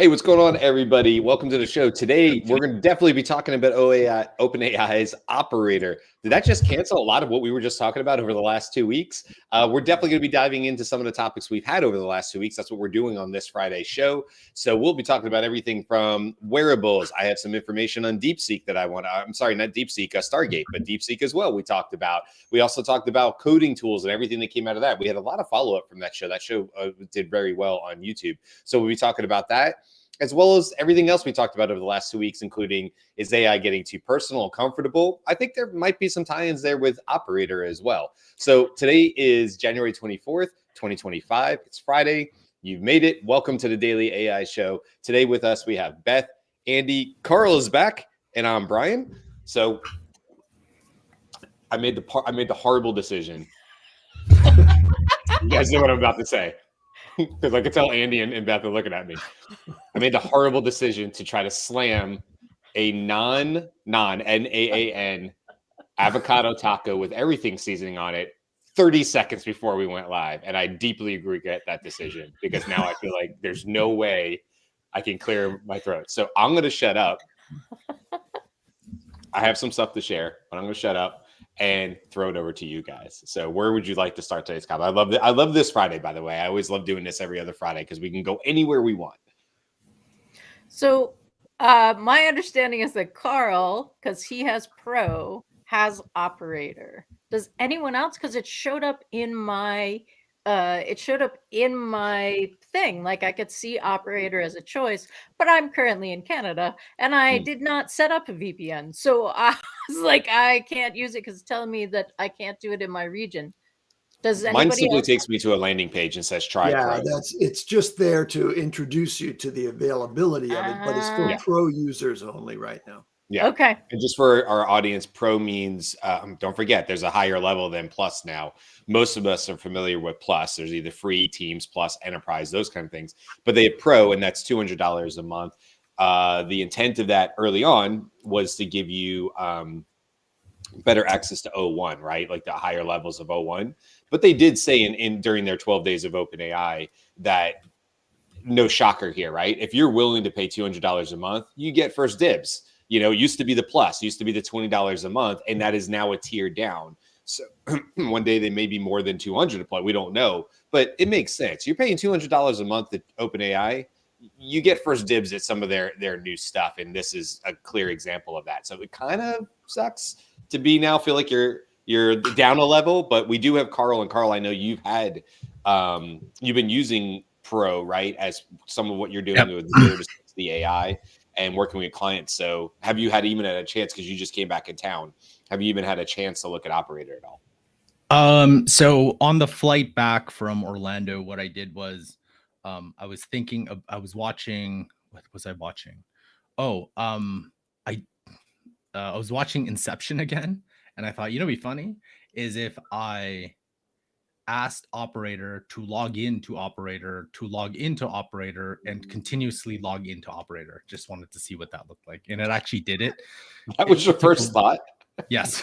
Hey, what's going on, everybody? Welcome to the show. Today, we're going to definitely be talking about OpenAI's operator. Did that just cancel a lot of what we were just talking about over the last 2 weeks? We're definitely going to be diving into some of the topics we've had over the last 2 weeks. That's what we're doing on this Friday show. So we'll be talking about everything from wearables. I have some information on DeepSeek that I want to, I'm sorry, not DeepSeek, Stargate, but DeepSeek as well. We talked about. We also talked about coding tools and everything that came out of that. We had a lot of follow-up from that show. That show did very well on YouTube. So we'll be talking about that, as well as everything else we talked about over the last 2 weeks, including, is AI getting too personal and comfortable? I think there might be some tie-ins there with operator as well. So today is January 24th, 2025. It's Friday. You've made it. Welcome to the Daily AI Show. Today with us, we have Beth, Andy, Carl is back, and I'm Brian. So I made the horrible decision. You guys know what I'm about to say, because I could tell Andy and Beth are looking at me. I made the horrible decision to try to slam a N-A-A-N avocado taco with everything seasoning on it 30 seconds before we went live. And I deeply regret that decision, because now I feel like there's no way I can clear my throat. So I'm going to shut up. I have some stuff to share, but I'm going to shut up and throw it over to you guys. So where would you like to start today's comment? I love this Friday, by the way. I always love doing this every other Friday because we can go anywhere we want. So my understanding is that Carl, because he has Pro, has operator. Does anyone else? Because it showed up in my thing. Like I could see operator as a choice, but I'm currently in Canada and I did not set up a VPN. So I was like, I can't use it because it's telling me that I can't do it in my region. Does anybody Mine simply else? takes me to a landing page and says try Pro. It's just there to introduce you to the availability of it, but it's for Pro users only right now. Yeah. Okay. And just for our audience, Pro means, don't forget, there's a higher level than Plus now. Most of us are familiar with Plus. There's either free, Teams, Plus, Enterprise, those kind of things. But they have Pro, and that's $200 a month. The intent of that early on was to give you better access to O1, right? Like the higher levels of O1. But they did say in during their 12 days of OpenAI that, no shocker here, right? If you're willing to pay $200 a month, you get first dibs. You know, it used to be the Plus, used to be the $20 a month, and that is now a tier down. So one day they may be more than 200 a play. We don't know, but it makes sense. You're paying $200 a month at OpenAI, you get first dibs at some of their new stuff, and this is a clear example of that. So it kind of sucks to be now feel like you're down a level, but we do have Carl, and Carl, I know you've had you've been using Pro, right, as some of what you're doing with the AI and working with clients. So have you even had a chance, because you just came back in town, have you even had a chance to look at operator at all? So on the flight back from Orlando, what I did was I was watching, what was I watching? I was watching Inception again, and I thought, what'd be funny is if I asked operator to log into operator, and continuously log into operator. Just wanted to see what that looked like, and it actually did it. That was your first thought? Yes.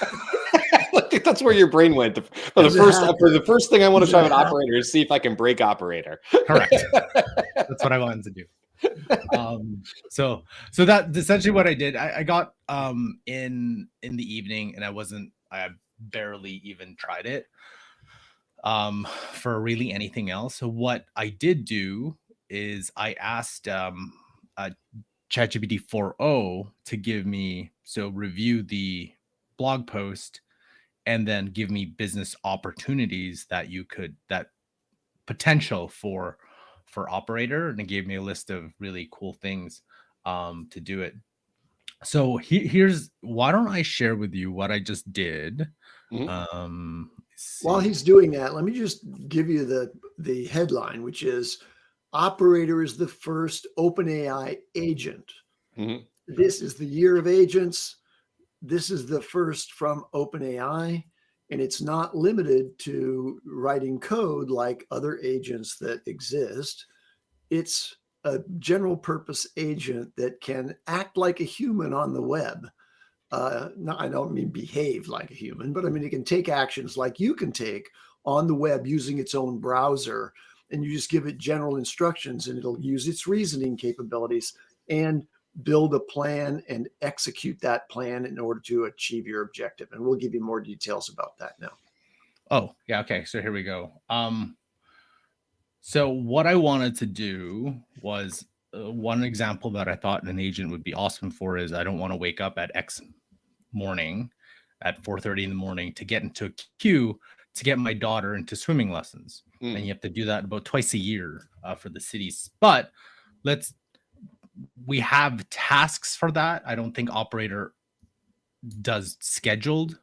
That's where your brain went. For the first thing I want to try with operator is see if I can break operator. Correct. That's what I wanted to do. So that's essentially what I did. I got in the evening, and I barely even tried it for really anything else. So what I did do is I asked ChatGPT 4o to review the blog post and then give me business opportunities that potential for operator, and it gave me a list of really cool things to do it. So here's, why don't I share with you what I just did? While he's doing that, let me just give you the headline, which is operator is the first OpenAI agent. This is the year of agents. This is the first from OpenAI, and it's not limited to writing code like other agents that exist. It's a general purpose agent that can act like a human on the web. No, I don't mean behave like a human, but I mean, it can take actions like you can take on the web using its own browser and you just give it general instructions, and it'll use its reasoning capabilities and build a plan and execute that plan in order to achieve your objective. And we'll give you more details about that now. Oh, yeah. Okay. So here we go. So what I wanted to do was one example that I thought an agent would be awesome for is I don't want to wake up at X morning at 4:30 in the morning to get into a queue to get my daughter into swimming lessons. And you have to do that about twice a year for the cities. But we have tasks for that. I don't think operator does scheduled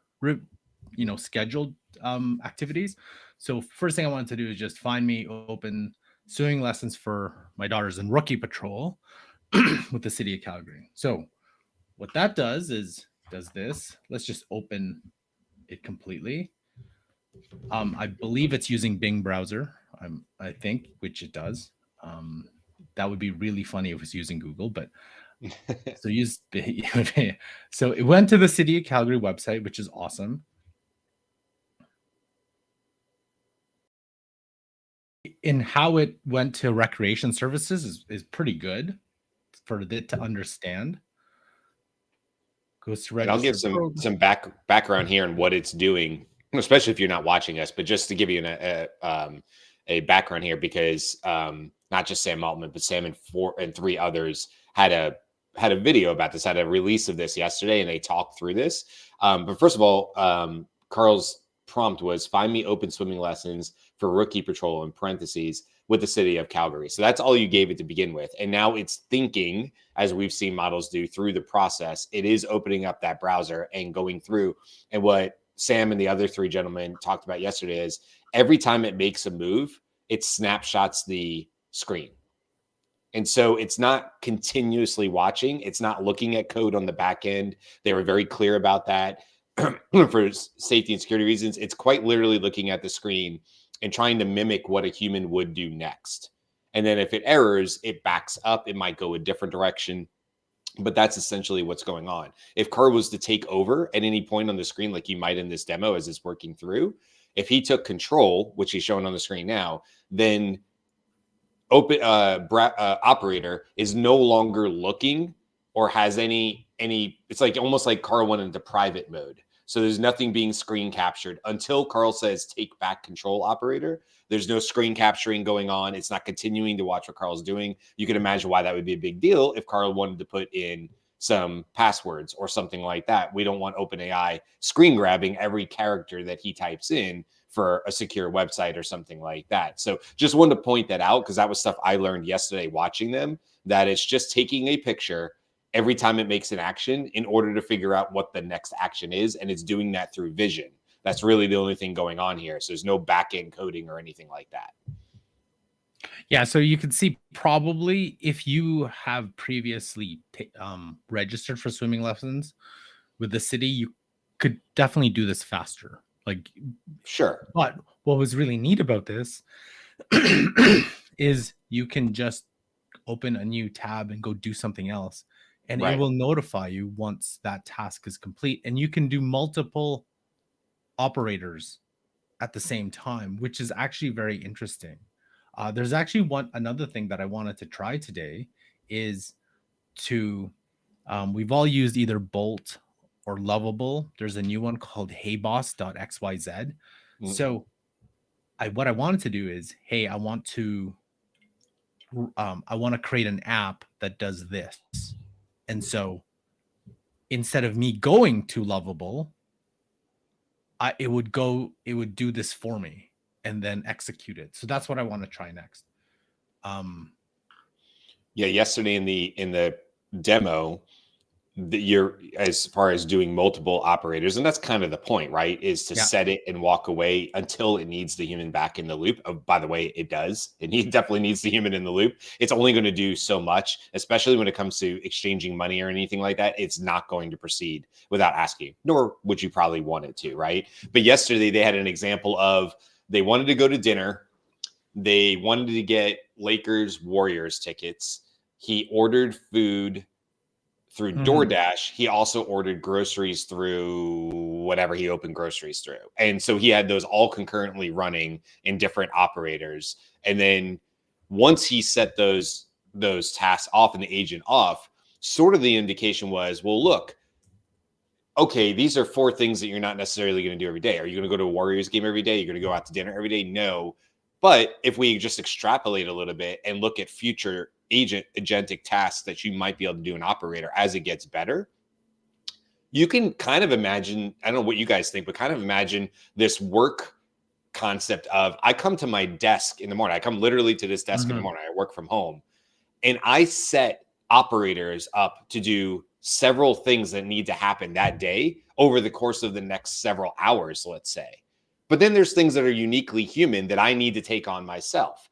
activities. So first thing I wanted to do is just find me open swimming lessons for my daughters in rookie patrol with the city of Calgary. So what that does is this. Let's just open it completely. I believe it's using Bing browser. I think, which it does. That would be really funny if it was using Google, but so it went to the City of Calgary website, which is awesome. In how it went to recreation services is pretty good for it to understand. Goes to register. And I'll give some background here on what it's doing, especially if you're not watching us, but just to give you a background here, because not just Sam Altman, but Sam and three others had a video about this, had a release of this yesterday, and they talked through this. But first of all, Karl's prompt was find me open swimming lessons for rookie patrol in parentheses with the City of Calgary. So that's all you gave it to begin with. And now it's thinking, as we've seen models do through the process, it is opening up that browser and going through. And what Sam and the other three gentlemen talked about yesterday is every time it makes a move, it snapshots the screen. And so it's not continuously watching. It's not looking at code on the back end. They were very clear about that. For safety and security reasons, it's quite literally looking at the screen and trying to mimic what a human would do next. And then if it errors, it backs up. It might go a different direction. But that's essentially what's going on. If Karl was to take over at any point on the screen, like you might in this demo as it's working through, if he took control, which he's showing on the screen now, then operator is no longer looking or has any, it's like almost like Karl went into private mode. So there's nothing being screen captured until Karl says, take back control, operator. There's no screen capturing going on. It's not continuing to watch what Karl's doing. You can imagine why that would be a big deal if Karl wanted to put in some passwords or something like that. We don't want OpenAI screen grabbing every character that he types in for a secure website or something like that. So just wanted to point that out because that was stuff I learned yesterday watching them, that it's just taking a picture every time it makes an action in order to figure out what the next action is. And it's doing that through vision. That's really the only thing going on here. So there's no back-end coding or anything like that. Yeah, so you can see probably if you have previously registered for swimming lessons with the city, you could definitely do this faster. Like, sure. But what was really neat about this is you can just open a new tab and go do something else. And It will notify you once that task is complete. And you can do multiple operators at the same time, which is actually very interesting. There's actually another thing that I wanted to try today is to, we've all used either Bolt or Lovable. There's a new one called heyboss.xyz. Mm-hmm. So what I wanted to do is, hey, I want to create an app that does this. And so instead of me going to Lovable, it would do this for me and then execute it. So that's what I want to try next. Yeah, yesterday in the demo, you're as far as doing multiple operators, and that's kind of the point, right? Is to set it and walk away until it needs the human back in the loop. Oh, by the way, it does. It definitely needs the human in the loop. It's only going to do so much, especially when it comes to exchanging money or anything like that. It's not going to proceed without asking, nor would you probably want it to, right? But yesterday they had an example of they wanted to go to dinner. They wanted to get Lakers Warriors tickets. He ordered food through DoorDash, he also ordered groceries through whatever he opened groceries through. And so he had those all concurrently running in different operators. And then once he set those tasks off and the agent off, sort of the indication was, well, look, okay, these are 4 things that you're not necessarily going to do every day. Are you going to go to a Warriors game every day? You're going to go out to dinner every day? No. But if we just extrapolate a little bit and look at future agentic tasks that you might be able to do in operator as it gets better, you can kind of imagine, I don't know what you guys think, but kind of imagine this work concept of, I come to my desk in the morning. I come literally to this desk in the morning. I work from home, and I set operators up to do several things that need to happen that day over the course of the next several hours, let's say. But then there's things that are uniquely human that I need to take on myself,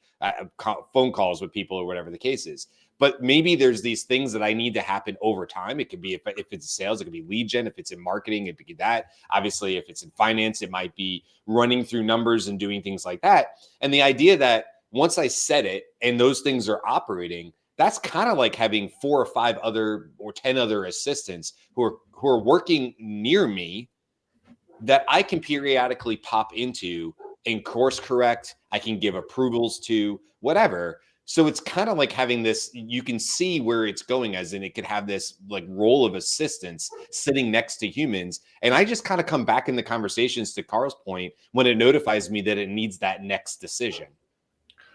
phone calls with people or whatever the case is. But maybe there's these things that I need to happen over time. It could be, if it's sales, it could be lead gen. If it's in marketing, it could be that. Obviously, if it's in finance, it might be running through numbers and doing things like that. And the idea that once I set it and those things are operating, that's kind of like having 4 or 5 other or 10 other assistants who are working near me that I can periodically pop into and course correct. I can give approvals to, whatever. So it's kind of like having this, you can see where it's going, as in it could have this like role of assistance sitting next to humans. And I just kind of come back in the conversations to Carl's point when it notifies me that it needs that next decision.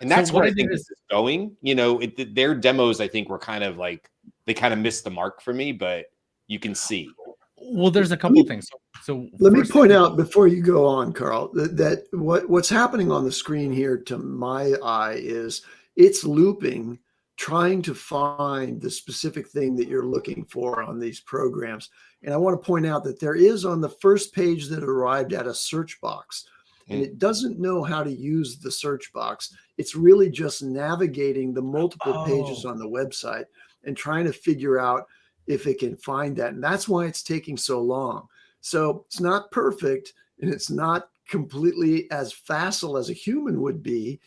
And that's where I think this is going. You know, their demos, I think, were kind of like, they kind of missed the mark for me, but you can see. Well, there's a couple of things. So let me point out before you go on, Carl, that what's happening on the screen here to my eye is it's looping, trying to find the specific thing that you're looking for on these programs. And I want to point out that there is, on the first page that arrived at, a search box, and it doesn't know how to use the search box. It's really just navigating the multiple pages on the website and trying to figure out if it can find that. And that's why it's taking so long. So it's not perfect, and it's not completely as facile as a human would be,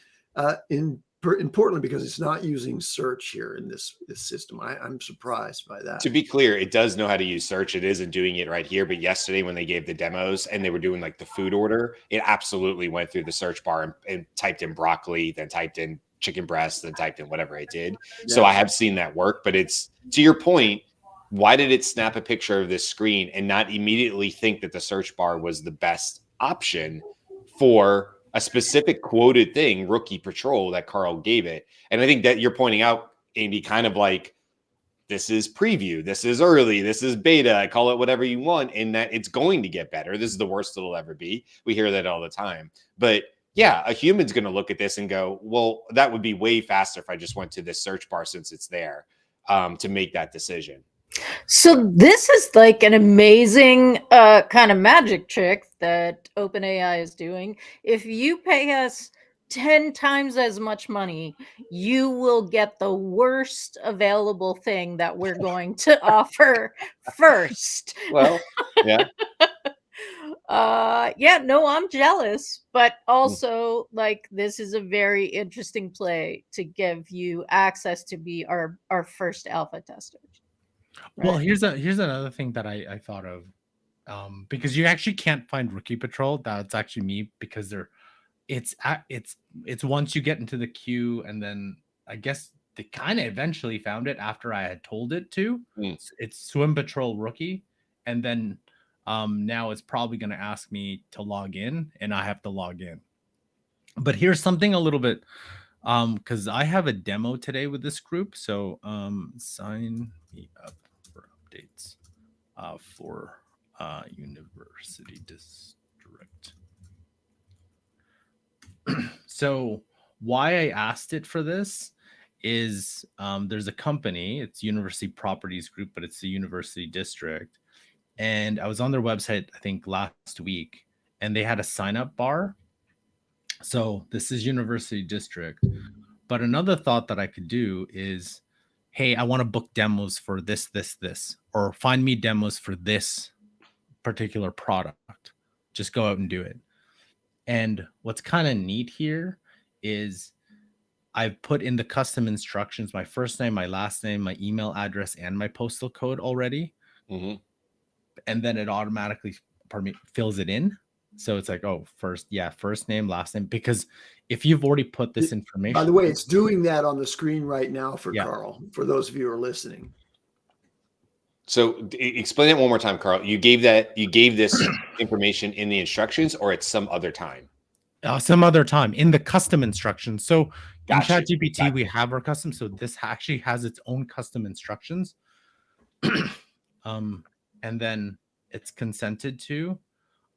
importantly, because it's not using search here in this system. I'm surprised by that. To be clear, it does know how to use search. It isn't doing it right here. But yesterday when they gave the demos and they were doing like the food order, it absolutely went through the search bar and typed in broccoli, then typed in chicken breast, then typed in whatever it did. Yeah. So I have seen that work. But it's, to your point, why did it snap a picture of this screen and not immediately think that the search bar was the best option for a specific quoted thing, rookie patrol, that Carl gave it? And I think that you're pointing out, Andy, kind of like, this is preview, this is early, this is beta, call it whatever you want, and that it's going to get better. This is the worst it'll ever be. We hear that all the time. But yeah, a human's going to look at this and go, well, that would be way faster if I just went to this search bar since it's there, to make that decision. So this is like an amazing kind of magic trick that OpenAI is doing. If you pay us 10 times as much money, you will get the worst available thing that we're going to offer first. Well, yeah. Yeah, no, I'm jealous, but also like this is a very interesting play to give you access to be our first alpha testers. Right. Well, here's another thing that I thought of, because you actually can't find Rookie Patrol. That's actually me, because it's once you get into the queue, and then I guess they kind of eventually found it after I had told it to. It's Swim Patrol Rookie, and then now it's probably going to ask me to log in, and I have to log in. But here's something a little bit, because I have a demo today with this group, so sign me up for updates for University District. So why I asked it for this is there's a company, it's University Properties Group, but it's the University District. And I was on their website, I think last week, and they had a sign up bar. So this is University District. But another thought that I could do is, hey, I want to book demos for this, or find me demos for this particular product. Just go out and do it. And what's kind of neat here is I've put in the custom instructions, my first name, my last name, my email address, and my postal code already. Mhm. And then it automatically, fills it in. So it's like, oh, first name, last name. Because if you've already put this information. By the way, it's doing that on the screen right now for Yeah. Karl, for those of you who are listening. So explain it one more time, Karl. You gave this information in the instructions, or at some other time? Some other time in the custom instructions. So Gotcha. in ChatGPT, we have our custom. So this actually has its own custom instructions. And then it's consented to.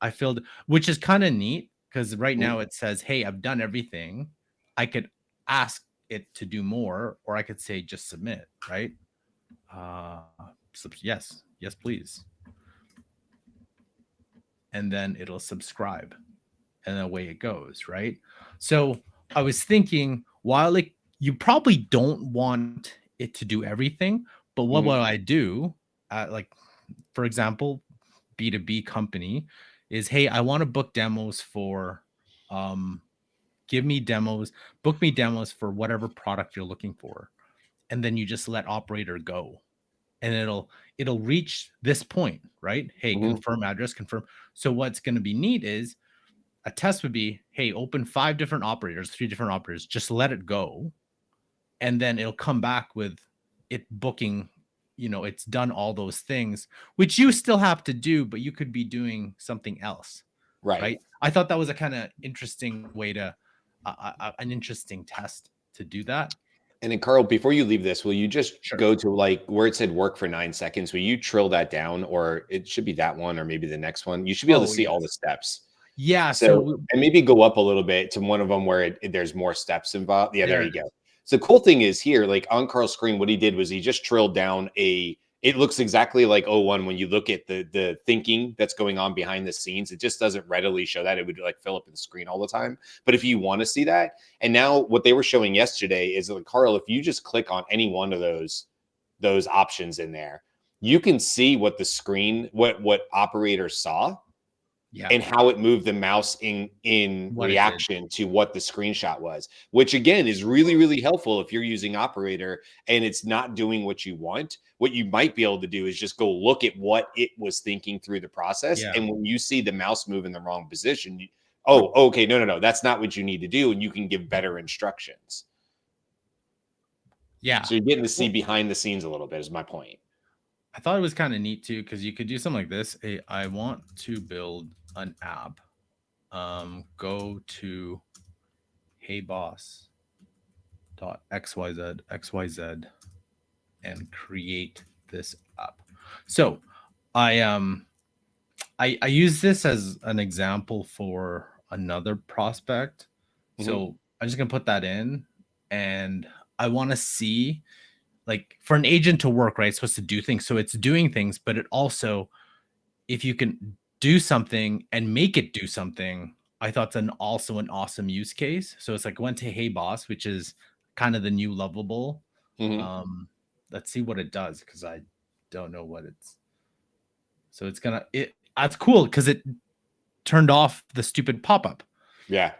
I filled, which is kind of neat because right now it says, hey, I've done everything. I could ask it to do more, or I could say just submit, right? Yes, please. And then it'll subscribe, and away it goes, right? So I was thinking, while like you probably don't want it to do everything, but what will I do? Like, for example, B2B company is, hey, I want to book demos for, book me demos for whatever product you're looking for. And then you just let operator go. And it'll reach this point, right? Hey, confirm address, confirm. So what's going to be neat is a test would be, hey, open 3 different operators, just let it go. And then it'll come back with it booking, it's done all those things, which you still have to do, but you could be doing something else. Right. I thought that was a kind of interesting way to, an interesting test to do that. And then, Karl, before you leave this, will you just go to like where it said work for 9 seconds? Will you trill that down, or it should be that one, or maybe the next one? You should be able to see all the steps. Yeah. So and maybe go up a little bit to one of them where there's more steps involved. Yeah, there you go. So the cool thing is here, like on Karl's screen, what he did was he just trilled down it looks exactly like O1 when you look at the thinking that's going on behind the scenes. It just doesn't readily show that. It would like fill up the screen all the time. But if you want to see that, and now what they were showing yesterday is like, Karl, if you just click on any one of those options in there, you can see what the screen, what operator saw. Yeah. And how it moved the mouse in reaction to what the screenshot was, which again is really, really helpful if you're using operator and it's not doing what you want. What you might be able to do is just go look at what it was thinking through the process. Yeah. And when you see the mouse move in the wrong position, okay, no, that's not what you need to do. And you can give better instructions. Yeah. So you're getting to see behind the scenes a little bit is my point. I thought it was kind of neat too, because you could do something like this. Hey, I want to build an app. Go to heyboss.xyz and create this app. So I use this as an example for another prospect. So I'm just gonna put that in, and I want to see, like, for an agent to work, right, it's supposed to do things. So it's doing things, but it also, if you can do something and make it do something, I thought it's also an awesome use case. So it's like, went to Hey Boss, which is kind of the new Lovable. Let's see what it does, because I don't know what it's. So it's that's cool because it turned off the stupid pop-up. Yeah.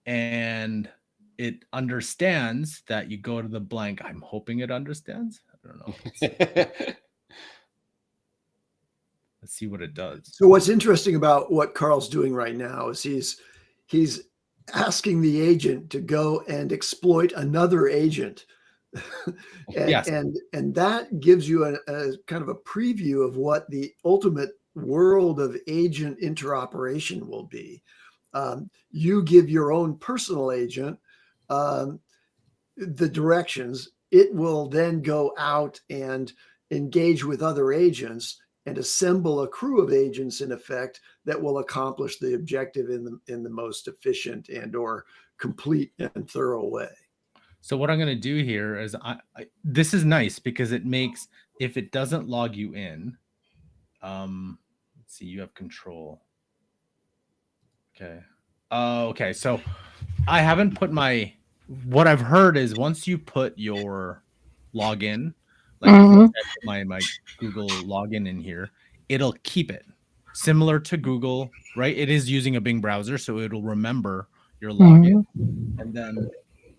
And it understands that you go to the blank. I'm hoping it understands. I don't know. Let's see what it does. So what's interesting about what Karl's doing right now is he's asking the agent to go and exploit another agent. and that gives you a kind of a preview of what the ultimate world of agent interoperation will be. You give your own personal agent the directions. It will then go out and engage with other agents and assemble a crew of agents, in effect, that will accomplish the objective in the most efficient and or complete and thorough way. So what I'm going to do here is this is nice because it makes, if it doesn't log you in, let's see, you have control. Okay. Okay. So I haven't put what I've heard is once you put your login, like my Google login in here, it'll keep it similar to Google, right? It is using a Bing browser, so it'll remember your login. And then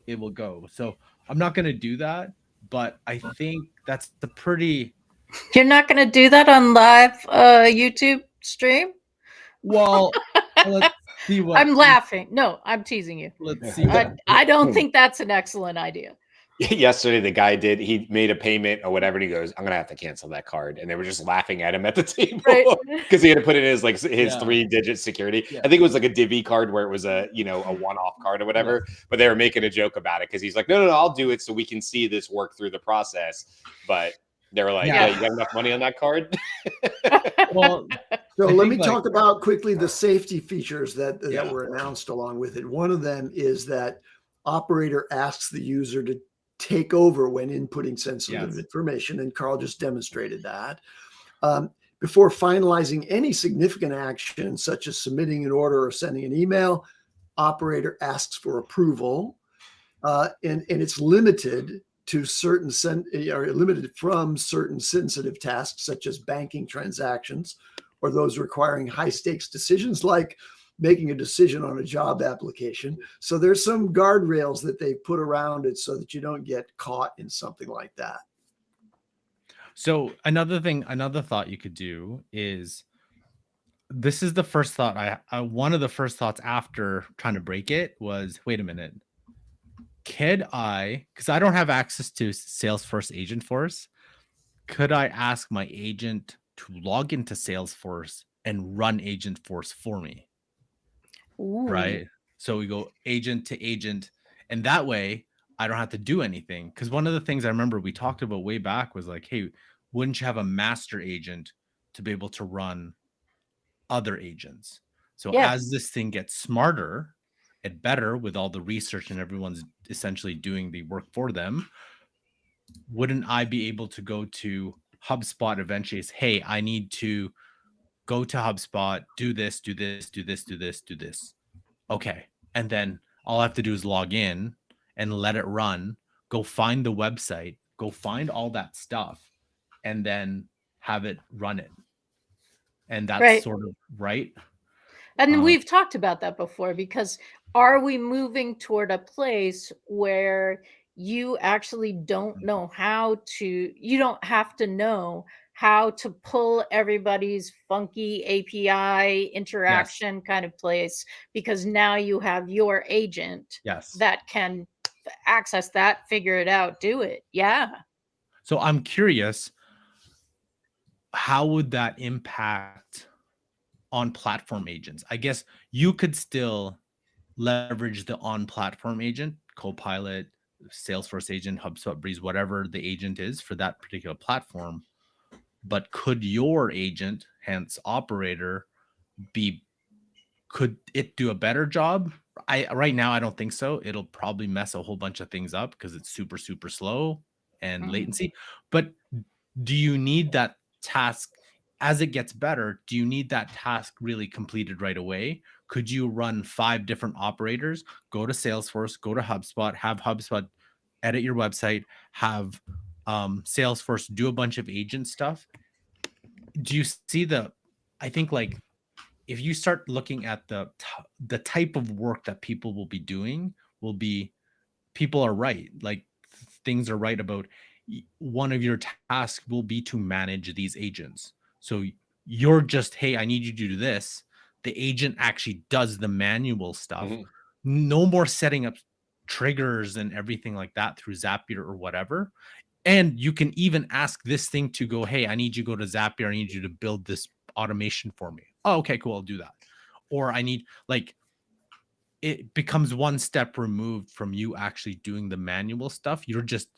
it will go. So I'm not going to do that, but I think that's the pretty You're not going to do that on live YouTube stream? well. Let's see what I'm laughing. No, I'm teasing you. Let's see. I don't think that's an excellent idea. Yesterday, the guy he made a payment or whatever, and he goes, "I'm gonna have to cancel that card," and they were just laughing at him at the table because he had to put in his 3-digit security. Yeah. I think it was like a Divvy card where it was a one-off card or whatever, but they were making a joke about it because he's like, no, I'll do it so we can see this work through the process. But they were like, yeah, you got enough money on that card? Well, so let me talk about quickly the safety features that were announced along with it. One of them is that operator asks the user to take over when inputting sensitive information, and Karl just demonstrated that. Before finalizing any significant action, such as submitting an order or sending an email, operator asks for approval, and it's limited to limited from certain sensitive tasks, such as banking transactions or those requiring high stakes decisions like making a decision on a job application. So there's some guardrails that they put around it so that you don't get caught in something like that. So another thought you could do is, this is the first thought one of the first thoughts after trying to break it was, wait a minute, because I don't have access to Salesforce Agentforce, could I ask my agent to log into Salesforce and run Agentforce for me? Ooh. Right? So we go agent to agent, and that way I don't have to do anything. Because one of the things I remember we talked about way back was like, hey, wouldn't you have a master agent to be able to run other agents? So as this thing gets smarter and better with all the research and everyone's essentially doing the work for them, wouldn't I be able to go to HubSpot eventually? Hey, I need to go to HubSpot, do this. Okay. And then all I have to do is log in and let it run, go find the website, go find all that stuff, and then have it run it. And that's sort of right. And we've talked about that before, because are we moving toward a place where you actually don't know you don't have to know how to pull everybody's funky API interaction kind of place, because now you have your agent that can access that, figure it out, do it. Yeah. So I'm curious, how would that impact on platform agents? I guess you could still leverage the on-platform agent, Copilot, Salesforce agent, HubSpot Breeze, whatever the agent is for that particular platform. But could your agent, hence operator, could it do a better job? Right now, I don't think so. It'll probably mess a whole bunch of things up because it's super, super slow and latency. But do you need that task as it gets better? Do you need that task really completed right away? Could you run 5 different operators, go to Salesforce, go to HubSpot, have HubSpot edit your website, have Salesforce do a bunch of agent stuff? Do you see I think like if you start looking at the type of work that people will be doing, people are right. Like things are right about one of your tasks will be to manage these agents. So you're just, hey, I need you to do this. The agent actually does the manual stuff. No more setting up triggers and everything like that through Zapier or whatever. And you can even ask this thing to go, hey, I need you to go to Zapier. I need you to build this automation for me. Oh, okay, cool. I'll do that. Or I need, like, it becomes one step removed from you actually doing the manual stuff. You're just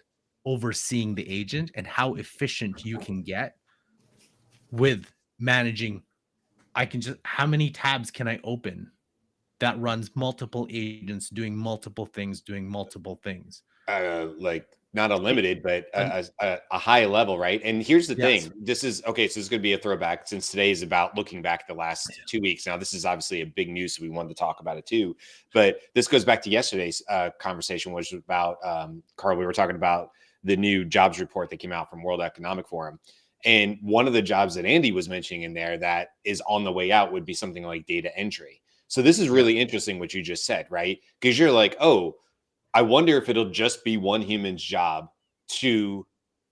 overseeing the agent and how efficient you can get with managing. How many tabs can I open that runs multiple agents doing multiple things? Like not unlimited, but a high level, right? And here's the thing. This is okay. So this is going to be a throwback, since today is about looking back the last 2 weeks. Now, this is obviously a big news, so we wanted to talk about it too. But this goes back to yesterday's conversation, which was about Karl. We were talking about the new jobs report that came out from World Economic Forum. And one of the jobs that Andy was mentioning in there that is on the way out would be something like data entry. So this is really interesting what you just said, right? Because you're like, oh, I wonder if it'll just be one human's job to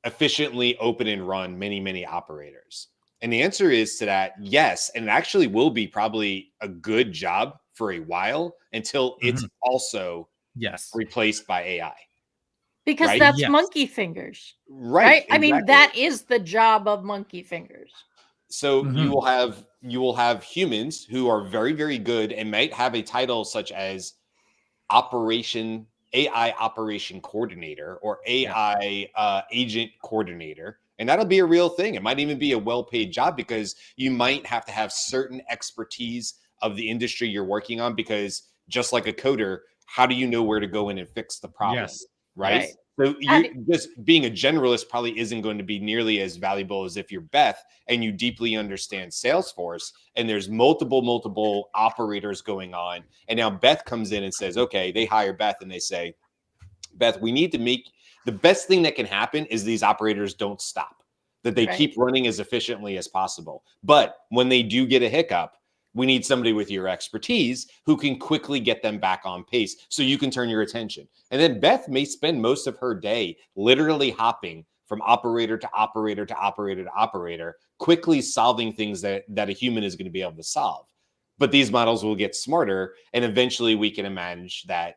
efficiently open and run many, many operators. And the answer is to that, yes. And it actually will be probably a good job for a while until it's also replaced by AI. Because right? that's Yes. monkey fingers. Right. I mean, exactly. that is the job of monkey fingers. So Mhm. you will have humans who are very, very good and might have a title such as AI operation coordinator or AI agent coordinator. And that'll be a real thing. It might even be a well-paid job because you might have to have certain expertise of the industry you're working on, because just like a coder, how do you know where to go in and fix the problem? Yes. Right. So you just being a generalist probably isn't going to be nearly as valuable as if you're Beth and you deeply understand Salesforce and there's multiple operators going on. And now Beth comes in and says, okay, they hire Beth and they say, Beth, we need to make the best thing that can happen is these operators don't stop, that they keep running as efficiently as possible. But when they do get a hiccup, we need somebody with your expertise who can quickly get them back on pace so you can turn your attention. And then Beth may spend most of her day literally hopping from operator to operator to operator to operator, quickly solving things that a human is going to be able to solve. But these models will get smarter, and eventually we can imagine that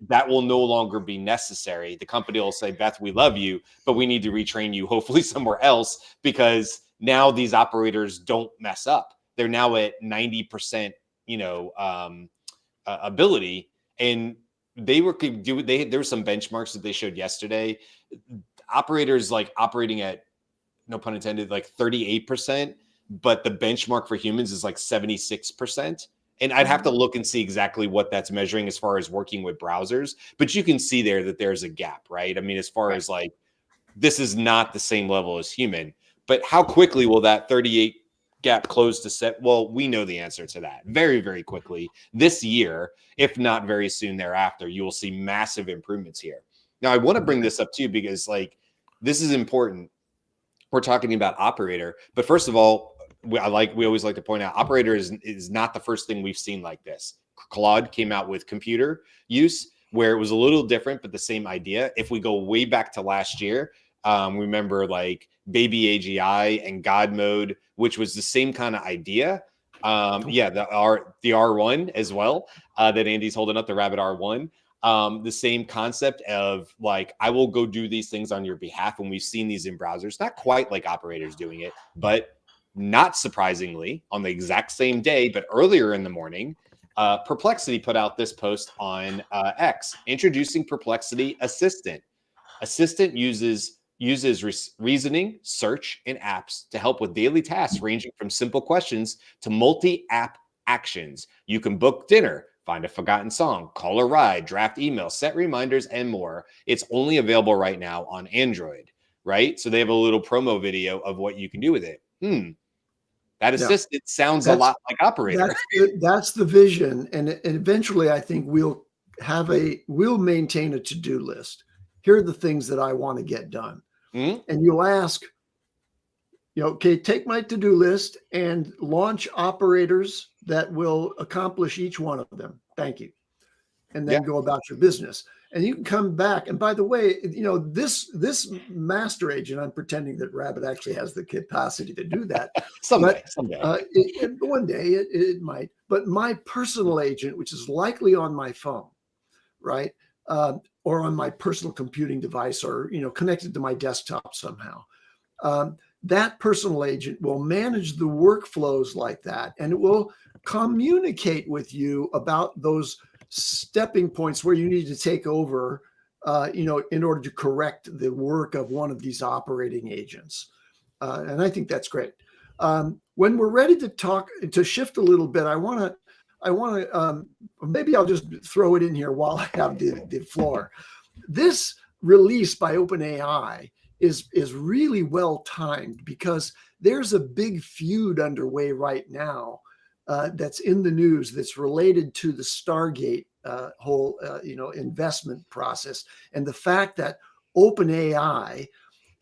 that will no longer be necessary. The company will say, Beth, we love you, but we need to retrain you hopefully somewhere else, because now these operators don't mess up. They're now at 90%, ability. And there were some benchmarks that they showed yesterday. Operators like operating at, no pun intended, like 38%, but the benchmark for humans is like 76%. And I'd have to look and see exactly what that's measuring as far as working with browsers. But you can see there that there's a gap, right? I mean, as far as like, this is not the same level as human. But how quickly will that 38 gap close to set? Well, we know the answer to that. Very, very quickly. This year, if not very soon thereafter, you will see massive improvements here. Now, I want to bring this up too, because like, this is important. We're talking about operator, but first of all, we always like to point out, operator is not the first thing we've seen like this. Claude came out with computer use, where it was a little different, but the same idea. If we go way back to last year, remember like Baby AGI and God Mode, which was the same kind of idea. The R1 as well, that Andy's holding up, the Rabbit R1. The same concept of like, I will go do these things on your behalf. And we've seen these in browsers, not quite like operators doing it, but not surprisingly, on the exact same day, but earlier in the morning, Perplexity put out this post on X, introducing Perplexity Assistant. Assistant uses reasoning, search, and apps to help with daily tasks ranging from simple questions to multi-app actions. You can book dinner, find a forgotten song, call a ride, draft emails, set reminders, and more. It's only available right now on Android, right? So they have a little promo video of what you can do with it. That assistant sounds a lot like operator. That's the vision. And eventually I think we'll maintain a to-do list. Here are the things that I want to get done. And you'll ask, okay, take my to-do list and launch operators that will accomplish each one of them. Thank you. And then go about your business. And you can come back. And by the way, this master agent, I'm pretending that Rabbit actually has the capacity to do that. someday. One day it might. But my personal agent, which is likely on my phone, right? Or on my personal computing device, or connected to my desktop somehow. That personal agent will manage the workflows like that, and it will communicate with you about those stepping points where you need to take over, in order to correct the work of one of these operating agents. And I think that's great. When we're ready to shift a little bit, I want to, maybe I'll just throw it in here while I have the floor. This release by OpenAI is really well timed, because there's a big feud underway right now that's in the news that's related to the Stargate whole investment process, and the fact that OpenAI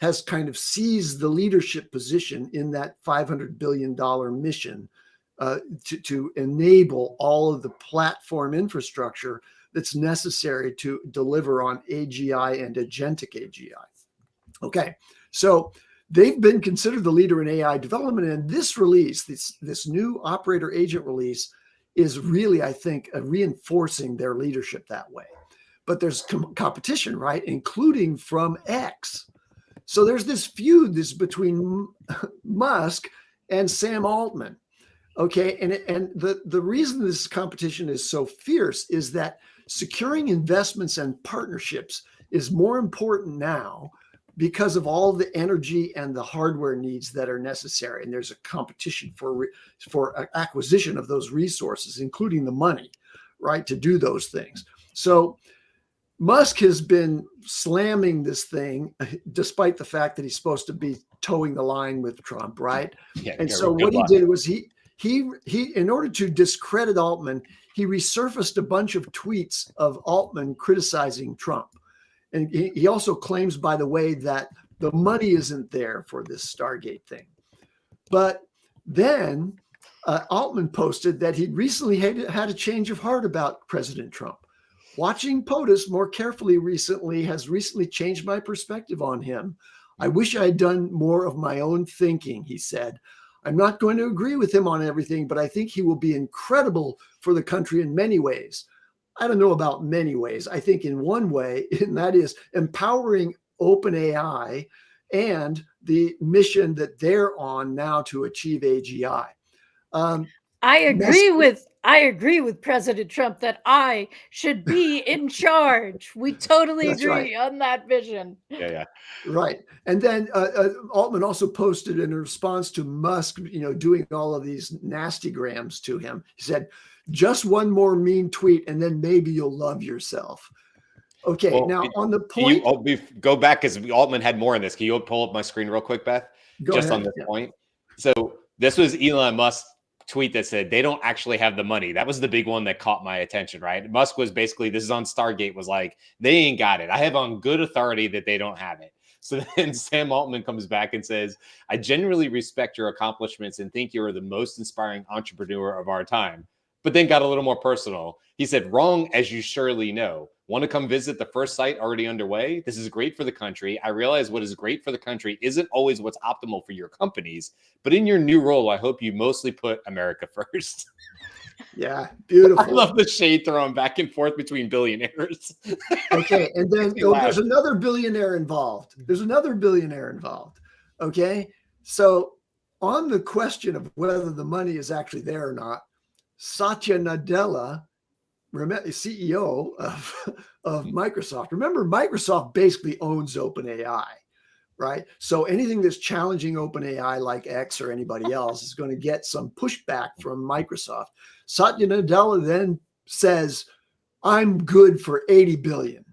has kind of seized the leadership position in that $500 billion mission to enable all of the platform infrastructure that's necessary to deliver on AGI and agentic AGI. Okay, so they've been considered the leader in AI development, and this release, this new operator agent release, is really, I think, reinforcing their leadership that way. But there's competition, right, including from X. So there's this feud between Musk and Sam Altman. Okay, and the reason this competition is so fierce is that securing investments and partnerships is more important now because of all the energy and the hardware needs that are necessary. And there's a competition for acquisition of those resources, including the money, right, to do those things. So Musk has been slamming this thing, despite the fact that he's supposed to be towing the line with Trump, right? Yeah, and so what he did was he, in order to discredit Altman, he resurfaced a bunch of tweets of Altman criticizing Trump. And he also claims, by the way, that the money isn't there for this Stargate thing. But then Altman posted that he'd recently had a change of heart about President Trump. Watching POTUS more carefully recently has recently changed my perspective on him. I wish I had done more of my own thinking, he said. I'm not going to agree with him on everything, but I think he will be incredible for the country in many ways. I don't know about many ways. I think in one way, and that is empowering OpenAI and the mission that they're on now to achieve AGI. I agree with President Trump that I should be in charge. We totally agree on that vision. Yeah. Right. And then Altman also posted in response to Musk, doing all of these nasty grams to him. He said, just one more mean tweet and then maybe you'll love yourself. Okay. Well, now on the point. Go back, because Altman had more in this. Can you pull up my screen real quick, Beth? Go ahead. On this point. So this was Elon Musk's tweet that said they don't actually have the money. That was the big one that caught my attention, right? Musk was basically, this is on Stargate, was like, they ain't got it. I have on good authority that they don't have it. So then Sam Altman comes back and says, I genuinely respect your accomplishments and think you're the most inspiring entrepreneur of our time. But then got a little more personal. He said, wrong, as you surely know. Want to come visit the first site already underway? This is great for the country. I realize what is great for the country isn't always what's optimal for your companies, but in your new role, I hope you mostly put America first. Yeah, beautiful. I love the shade thrown back and forth between billionaires. Okay, and then there's another billionaire involved. Okay, so on the question of whether the money is actually there or not, Satya Nadella, CEO of Microsoft. Remember, Microsoft basically owns OpenAI, right? So anything that's challenging OpenAI, like X or anybody else, is going to get some pushback from Microsoft. Satya Nadella then says, I'm good for 80 billion.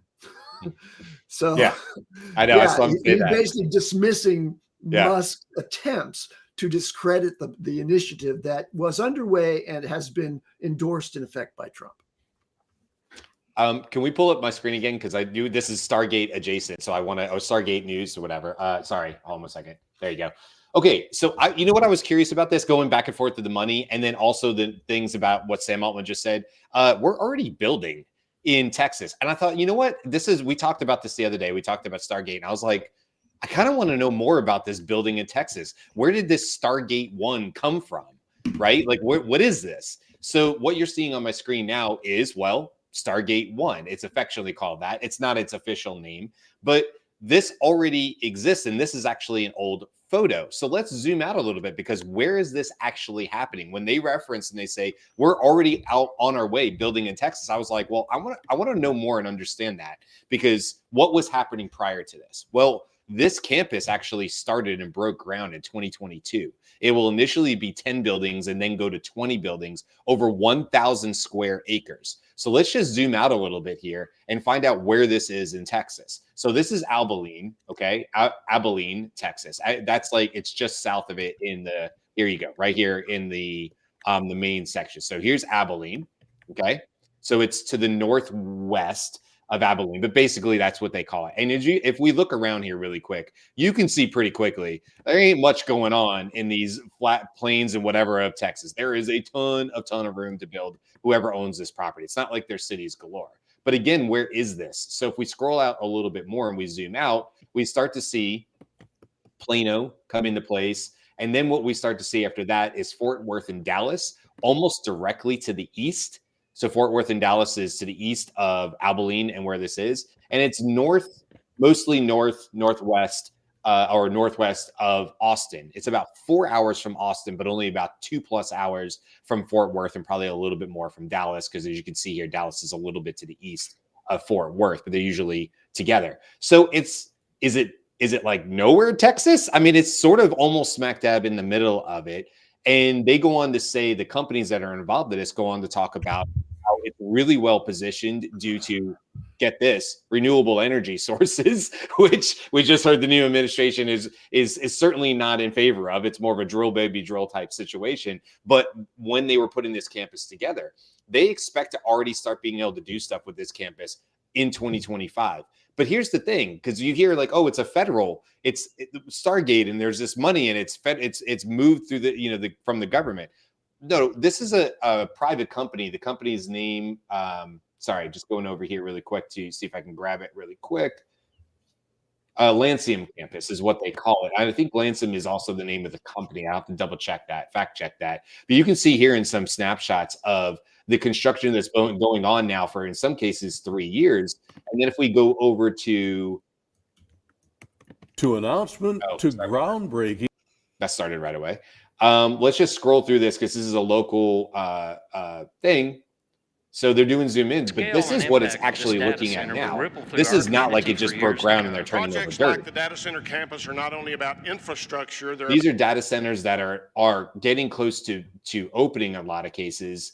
So yeah, I know. Yeah, he's basically dismissing Musk's attempts to discredit the initiative that was underway and has been endorsed in effect by Trump. Can we pull up my screen again? Because I knew this is Stargate adjacent. So I want to, Stargate news or whatever. Sorry, hold on a second. There you go. Okay, so you know what I was curious about this, going back and forth to the money, and then also the things about what Sam Altman just said. We're already building in Texas. And I thought, you know what? We talked about this the other day. We talked about Stargate, and I was like, I kind of want to know more about this building in Texas. Where did this Stargate 1 come from, right? Like, what is this? So what you're seeing on my screen now is, well, Stargate 1. It's affectionately called that. It's not its official name, but this already exists, and this is actually an old photo. So let's zoom out a little bit, because where is this actually happening? When they reference and they say, we're already out on our way building in Texas, I was like, well, I want to know more and understand that, because what was happening prior to this? Well, this campus actually started and broke ground in 2022. It will initially be 10 buildings and then go to 20 buildings over 1,000 square acres. So let's just zoom out a little bit here and find out where this is in Texas. So this is Abilene, okay? Abilene, Texas. That's like, it's just south of it here you go, right here in the main section. So here's Abilene, okay? So it's to the northwest of Abilene, but basically that's what they call it. And if we look around here really quick, you can see pretty quickly there ain't much going on in these flat plains and whatever of Texas. There is a ton of room to build, whoever owns this property. It's not like there's cities galore. But again, where is this? So if we scroll out a little bit more and we zoom out, we start to see Plano come into place. And then what we start to see after that is Fort Worth and Dallas, almost directly to the east. So Fort Worth and Dallas is to the east of Abilene and where this is. And it's north, mostly northwest or northwest of Austin. It's about 4 hours from Austin, but only about 2+ hours from Fort Worth, and probably a little bit more from Dallas, because as you can see here, Dallas is a little bit to the east of Fort Worth, but they're usually together. So is it like nowhere Texas? I mean, it's sort of almost smack dab in the middle of it. And they go on to say, the companies that are involved in this go on to talk about how it's really well positioned due to, get this, renewable energy sources, which we just heard the new administration is certainly not in favor of. It's more of a drill baby drill type situation. But when they were putting this campus together, they expect to already start being able to do stuff with this campus in 2025. But here's the thing, because you hear like, oh, it's a federal, it's Stargate, and there's this money, and it's moved through the from the government. No, this is a private company. The company's name, sorry, just going over here really quick to see if I can grab it really quick. Lancium Campus is what they call it. I think Lancium is also the name of the company. I'll have to double check that, fact check that. But you can see here in some snapshots of the construction that's going on now for, in some cases, 3 years. And then if we go over to announcement to groundbreaking. That started right away. Let's just scroll through this because this is a local thing. So they're doing zoom ins, but this is what it's actually looking at now. This is not like it just broke ground and they're turning over dirt. Like the data center campus are not only about infrastructure. These are data centers that are getting close to opening in a lot of cases.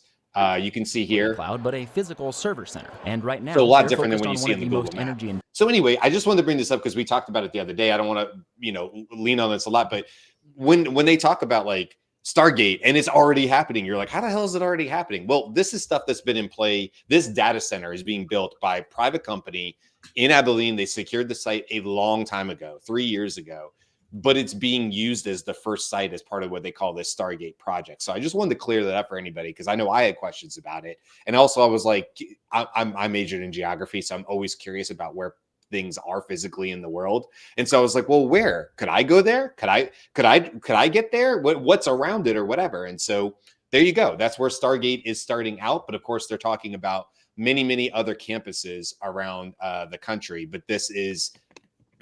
You can see here, cloud, but a physical server center. And right now, so a lot different than what you see in the Google map. So anyway, I just wanted to bring this up because we talked about it the other day. I don't want to, lean on this a lot, but when they talk about like Stargate and it's already happening, you're like, how the hell is it already happening? Well, this is stuff that's been in play. This data center is being built by a private company in Abilene. They secured the site a long time ago, 3 years ago, but it's being used as the first site as part of what they call this Stargate project. So I just wanted to clear that up for anybody, because I know I had questions about it. And also I was like, I majored in geography, so I'm always curious about where things are physically in the world. And so I was like, well, where could I go there? Could I get there? What's around it or whatever? And so there you go. That's where Stargate is starting out. But of course, they're talking about many, many other campuses around the country. But this is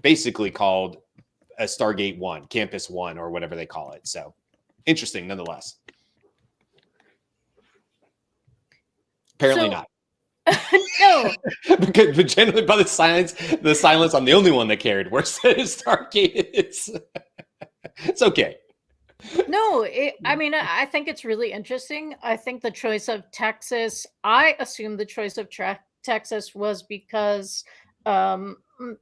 basically called a Stargate 1, Campus 1, or whatever they call it. So interesting nonetheless. Apparently not. No. But generally by the silence, I'm the only one that cared where Stargate is. It's okay. No, I think it's really interesting. I think the choice of Texas, I assume the choice of Texas was because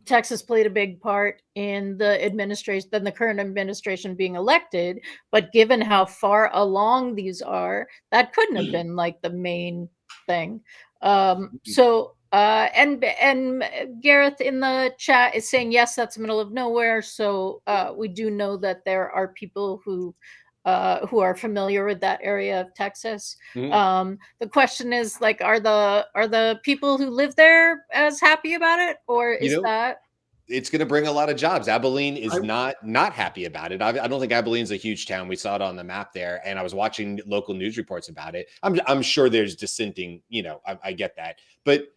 Texas played a big part in the administration, the current administration being elected. But given how far along these are, that couldn't have been like the main thing. So and Gareth in the chat is saying, yes, that's middle of nowhere. So we do know that there are people who are familiar with that area of Texas. The question is, like, are the people who live there as happy about it, or is that it's going to bring a lot of jobs? Abilene is not happy about it. I don't think Abilene's a huge town. We saw it on the map there, and I was watching local news reports about it. I'm sure there's dissenting, I get that. But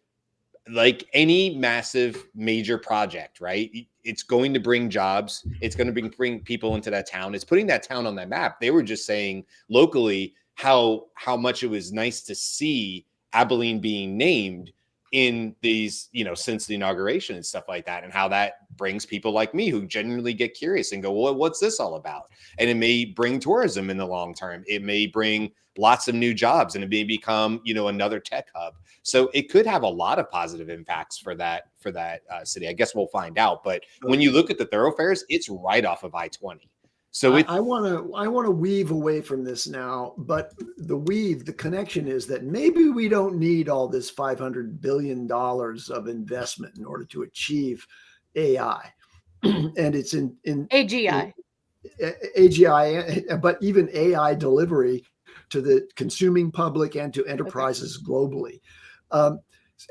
like any massive major project, right? It's going to bring jobs. It's going to bring people into that town. It's putting that town on that map. They were just saying locally how much it was nice to see Abilene being named in these, since the inauguration and stuff like that, and how that brings people like me who genuinely get curious and go, well, what's this all about? And it may bring tourism in the long term. It may bring lots of new jobs, and it may become, another tech hub. So it could have a lot of positive impacts for that city. I guess we'll find out. But when you look at the thoroughfares, it's right off of I-20. So I want to weave away from this now, but the connection is that maybe we don't need all this $500 billion of investment in order to achieve AI, and it's in AGI, but even AI delivery to the consuming public and to enterprises globally.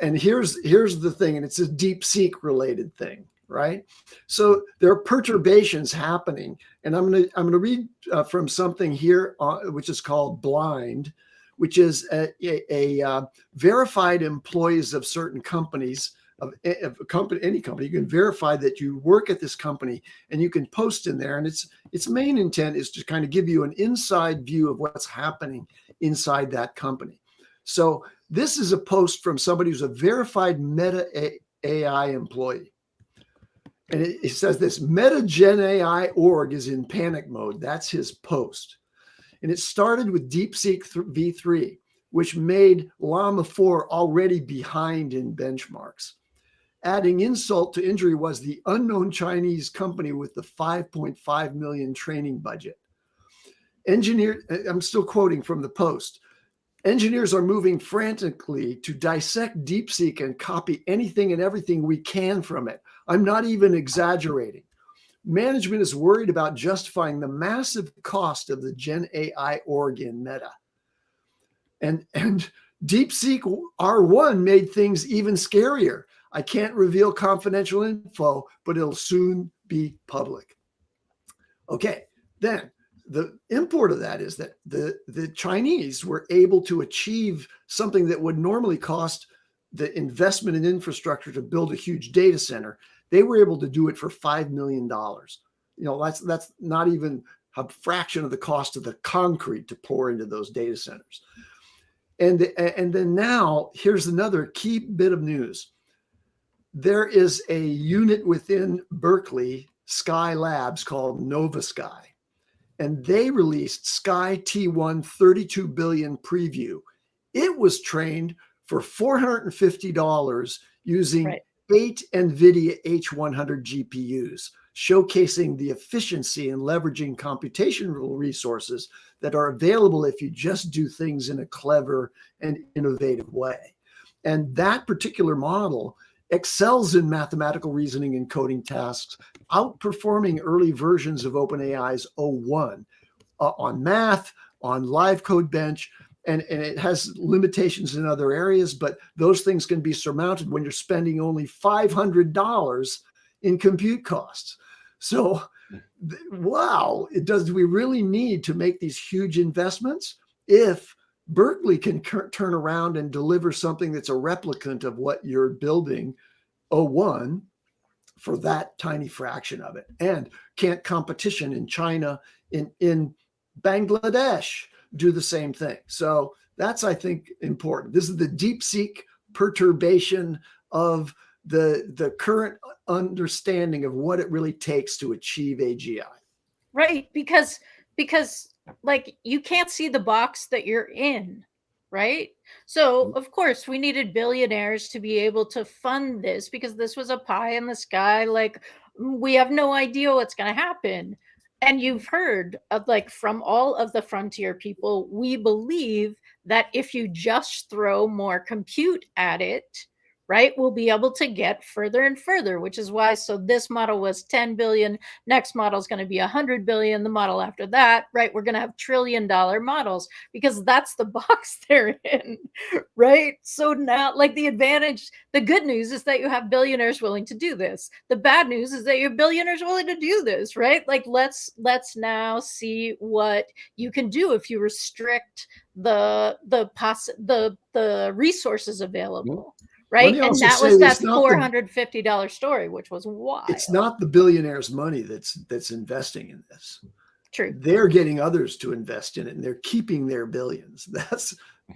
And here's the thing, and it's a DeepSeek related thing, right? So there are perturbations happening, and I'm gonna read from something here, which is called Blind, which is a verified employees of certain companies, of any company. You can verify that you work at this company, and you can post in there. And its main intent is to kind of give you an inside view of what's happening inside that company. So this is a post from somebody who's a verified Meta AI employee. And it says this: Meta Gen AI org is in panic mode. That's his post. And it started with DeepSeek v3, which made Llama 4 already behind in benchmarks. Adding insult to injury was the unknown Chinese company with the 5.5 million training budget. I'm still quoting from the post. Engineers are moving frantically to dissect DeepSeek and copy anything and everything we can from it. I'm not even exaggerating. Management is worried about justifying the massive cost of the Gen AI org in Meta. And DeepSeek R1 made things even scarier. I can't reveal confidential info, but it'll soon be public. Okay, then the import of that is that the Chinese were able to achieve something that would normally cost the investment in infrastructure to build a huge data center. They were able to do it for $5 million. You know, that's not even a fraction of the cost of the concrete to pour into those data centers. And then now here's another key bit of news. There is a unit within Berkeley Sky Labs called Nova Sky, and they released Sky T1 32 billion preview. It was trained for $450 using 8 NVIDIA H100 GPUs, showcasing the efficiency and leveraging computational resources that are available if you just do things in a clever and innovative way. And that particular model excels in mathematical reasoning and coding tasks, outperforming early versions of OpenAI's O1 on math, on live code bench, and it has limitations in other areas, but those things can be surmounted when you're spending only $500 in compute costs. So, wow, do we really need to make these huge investments? If Berkeley can turn around and deliver something that's a replicant of what you're building, O1, for that tiny fraction of it, and can't competition in China, in Bangladesh do the same thing. So that's, I think, important. This is the DeepSeek perturbation of the current understanding of what it really takes to achieve AGI. Right, because like you can't see the box that you're in, right? So of course we needed billionaires to be able to fund this, because this was a pie in the sky. Like, we have no idea what's going to happen. And you've heard of, like, from all of the frontier people, we believe that if you just throw more compute at it, right, we'll be able to get further and further, which is why, so this model was 10 billion, next model is going to be 100 billion, the model after that, right, we're going to have $1 trillion models, because that's the box they're in, right? So now, like, the good news is that you have billionaires willing to do this. The bad news is that you have billionaires willing to do this, right? Like, let's now see what you can do if you restrict the resources available. Right. And that was that $450 story, which was wild. It's not the billionaires' money that's investing in this. True. They're getting others to invest in it, and they're keeping their billions.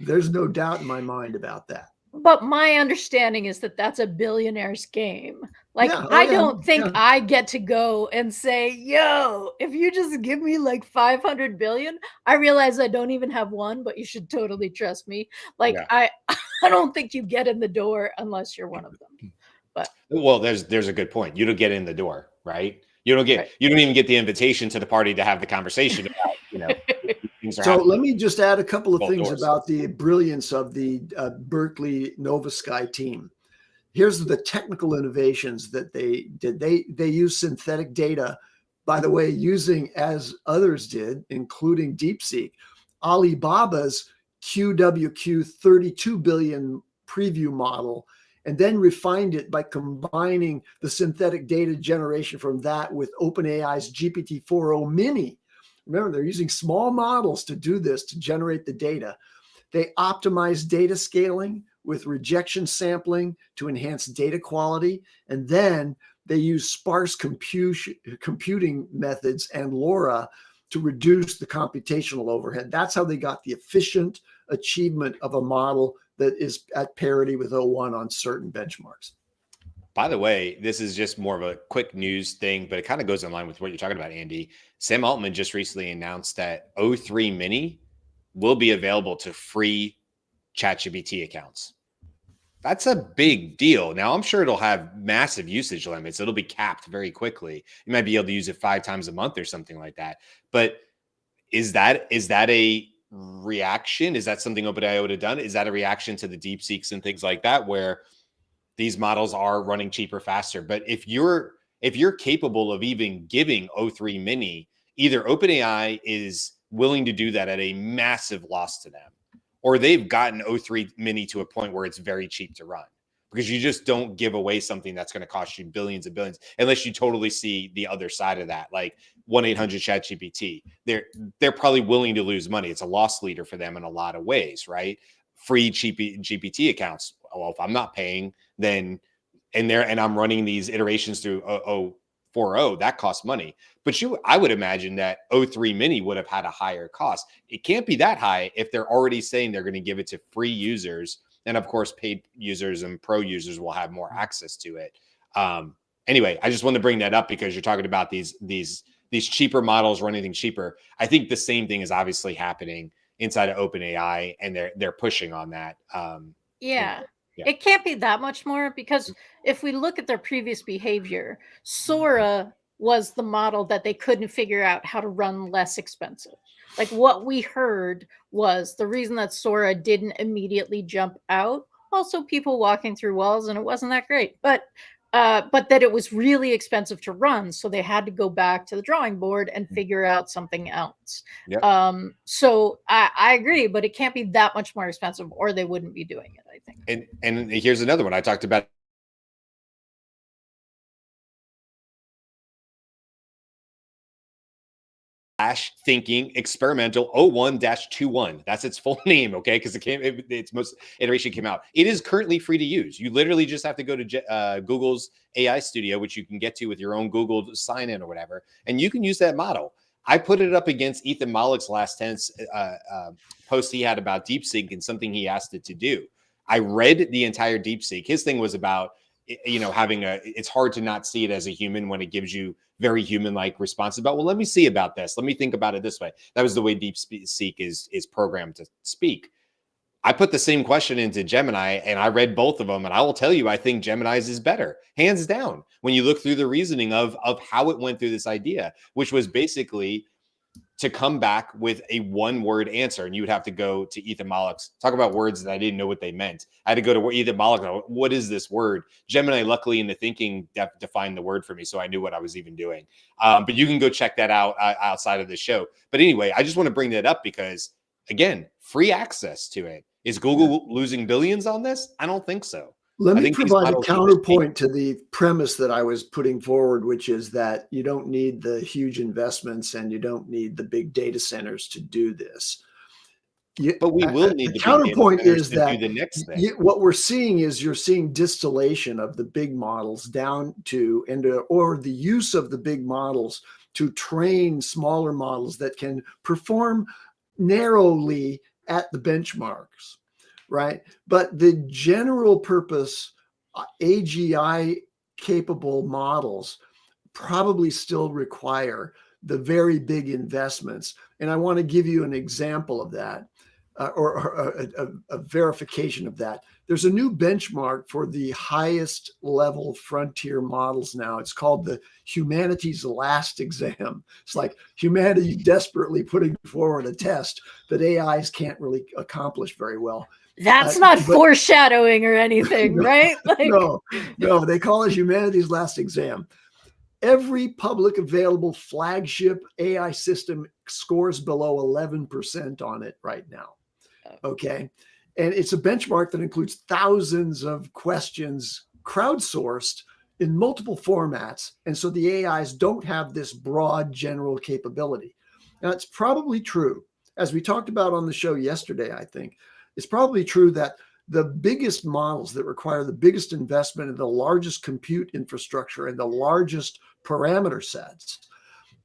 There's no doubt in my mind about that. But my understanding is that that's a billionaire's game. Like, I don't think I get to go and say, yo, if you just give me like 500 billion, I realize I don't even have one, but you should totally trust me. Like, I don't think you get in the door unless you're one of them. But well, there's a good point. You don't get in the door, right? You don't even get the invitation to the party to have the conversation about, things are so happening. Let me just add a couple of things doors. about the brilliance of the Berkeley Nova Sky team. Here's the technical innovations that they did. They used synthetic data, by the way, using, as others did, including DeepSeek, Alibaba's QWQ 32 billion preview model and then refined it by combining the synthetic data generation from that with OpenAI's GPT-4o mini. Remember, they're using small models to do this, to generate the data. They optimize data scaling with rejection sampling to enhance data quality. And then they use sparse computing methods and LoRa to reduce the computational overhead. That's how they got the efficient achievement of a model that is at parity with O1 on certain benchmarks. By the way, this is just more of a quick news thing, but it kind of goes in line with what you're talking about, Andy. Sam Altman just recently announced that O3 Mini will be available to free ChatGPT accounts. That's a big deal. Now, I'm sure it'll have massive usage limits. It'll be capped very quickly. You might be able to use it 5 times a month or something like that. But is that a reaction? Is that something OpenAI would have done? Is that a reaction to the DeepSeeks and things like that, where these models are running cheaper, faster? But if you're capable of even giving O3 Mini, either OpenAI is willing to do that at a massive loss to them, or they've gotten O3 Mini to a point where it's very cheap to run, because you just don't give away something that's going to cost you billions and billions unless you totally see the other side of that, like 1-800-ChatGPT. They're probably willing to lose money. It's a loss leader for them in a lot of ways, right? Free GPT accounts. Well, if I'm not paying, then and I'm running these iterations through 0.40, that costs money. But I would imagine that O3 Mini would have had a higher cost. It can't be that high if they're already saying they're going to give it to free users. And of course, paid users and pro users will have more access to it. Anyway, I just wanted to bring that up because you're talking about these cheaper models running things cheaper. I think the same thing is obviously happening inside of OpenAI, and they're pushing on that. Yeah. Yeah. It can't be that much more, because if we look at their previous behavior, Sora was the model that they couldn't figure out how to run less expensive. Like, what we heard was the reason that Sora didn't immediately jump out, also people walking through walls, and it wasn't that great, but that it was really expensive to run. So they had to go back to the drawing board and figure out something else. Yep. So I agree, but it can't be that much more expensive, or they wouldn't be doing it, I think. And here's another one I talked about. Thinking Experimental 01-21. That's its full name, okay? Because its most iteration came out. It is currently free to use. You literally just have to go to Google's AI Studio, which you can get to with your own Google sign-in or whatever, and you can use that model. I put it up against Ethan Mollick's last tense post he had about DeepSeek and something he asked it to do. I read the entire DeepSeek. His thing was about, it's hard to not see it as a human when it gives you very human-like responses about, well, let me see about this. Let me think about it this way. That was the way DeepSeek is programmed to speak. I put the same question into Gemini, and I read both of them, and I will tell you, I think Gemini's is better, hands down, when you look through the reasoning of how it went through this idea, which was basically to come back with a one-word answer. And you would have to go to Ethan Mollick's, talk about words that I didn't know what they meant. I had to go to Ethan Mollick. What is this word? Gemini, luckily in the thinking, defined the word for me, so I knew what I was even doing. But you can go check that out outside of the show. But anyway, I just want to bring that up because, again, free access to it. Is Google losing billions on this? I don't think so. Let me provide a counterpoint to the premise that I was putting forward, which is that you don't need the huge investments and you don't need the big data centers to do this. But we will need the counterpoint is that do the next thing. What we're seeing is you're seeing distillation of the big models down to or the use of the big models to train smaller models that can perform narrowly at the benchmarks. Right. But the general purpose AGI capable models probably still require the very big investments. And I want to give you an example of that or a verification of that. There's a new benchmark for the highest level frontier models now. It's called the Humanity's Last Exam. It's like humanity desperately putting forward a test that AIs can't really accomplish very well. That's not foreshadowing or anything, right? No, they call it Humanity's Last Exam. Every public available flagship AI system scores below 11% on it right now. Okay. And it's a benchmark that includes thousands of questions crowdsourced in multiple formats. And so the AIs don't have this broad general capability. Now, it's probably true, as we talked about on the show yesterday, I think, it's probably true that the biggest models that require the biggest investment in the largest compute infrastructure and the largest parameter sets,